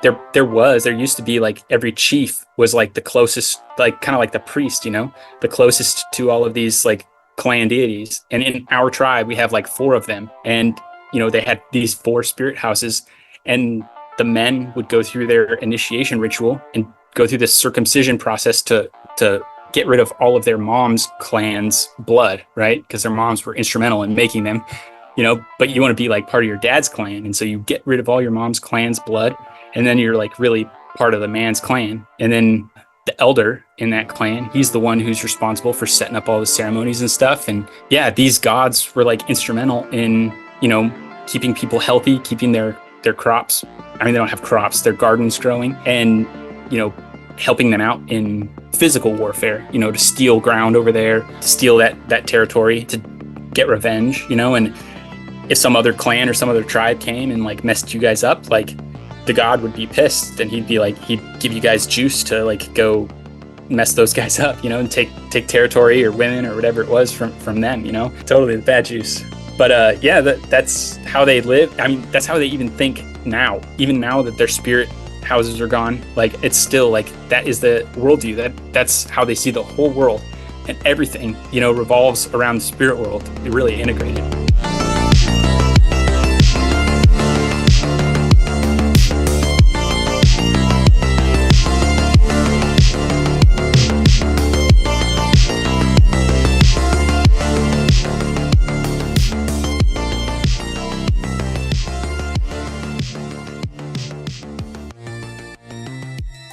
there used to be like every chief was like the closest, like kind of like the priest, the closest to all of these like clan deities. And in our tribe, we have like 4 of them. And, they had these 4 spirit houses, and the men would go through their initiation ritual and go through this circumcision process to get rid of all of their mom's clan's blood, right? Because their moms were instrumental in making them, but you want to be like part of your dad's clan. And so you get rid of all your mom's clan's blood, and then you're like really part of the man's clan. And then the elder in that clan, he's the one who's responsible for setting up all the ceremonies and stuff. And yeah, these gods were like instrumental in, keeping people healthy, keeping their crops. I mean, they don't have crops, their gardens growing, and, helping them out in physical warfare, to steal ground over there, to steal that territory, to get revenge, and if some other clan or some other tribe came and like messed you guys up, like the god would be pissed, and he'd give you guys juice to like go mess those guys up, and take territory or women or whatever it was from them, totally the bad juice. But that's how they live. I mean, that's how they even think now, even now that their spirit houses are gone. Like, it's still like that is the worldview. That's how they see the whole world, and everything, revolves around the spirit world. They're really integrated.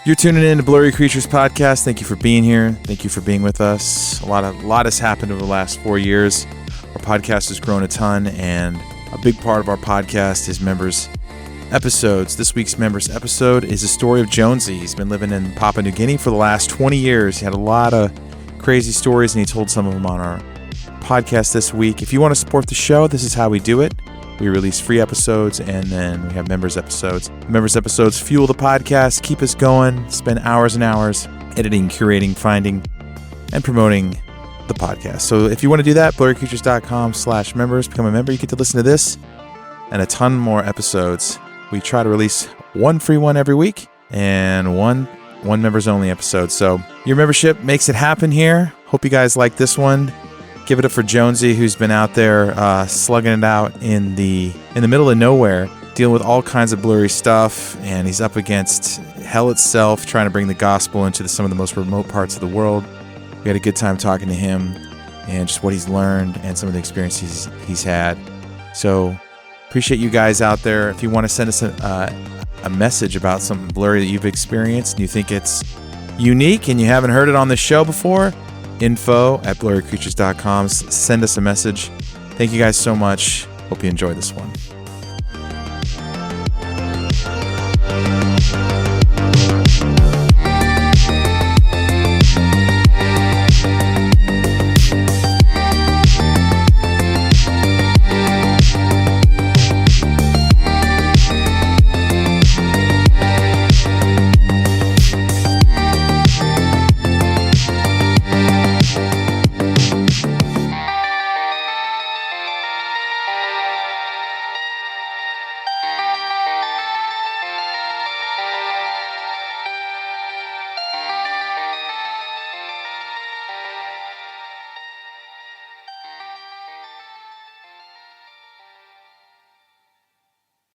You're tuning in to Blurry Creatures Podcast. Thank you for being here. Thank you for being with us. A lot has happened over the last 4 years. Our podcast has grown a ton, and a big part of our podcast is members episodes. This week's members episode is a story of Jonesy. He's been living in Papua New Guinea for the last 20 years. He had a lot of crazy stories, and he told some of them on our podcast this week. If you want to support the show, this is how we do it. We release free episodes, and then we have members episodes. Members episodes fuel the podcast, keep us going, spend hours and hours editing, curating, finding, and promoting the podcast. So if you want to do that, blurrycreatures.com/members, become a member. You get to listen to this and a ton more episodes. We try to release one free one every week and one members only episode. So your membership makes it happen here. Hope you guys like this one. Give it up for Jonesy, who's been out there slugging it out in the middle of nowhere, dealing with all kinds of blurry stuff, and he's up against hell itself, trying to bring the gospel into some of the most remote parts of the world. We had a good time talking to him and just what he's learned and some of the experiences he's had. So appreciate you guys out there. If you want to send us a message about something blurry that you've experienced and you think it's unique and you haven't heard it on the show before, info@blurrycreatures.com. Send us a message. Thank you guys so much. Hope you enjoy this one.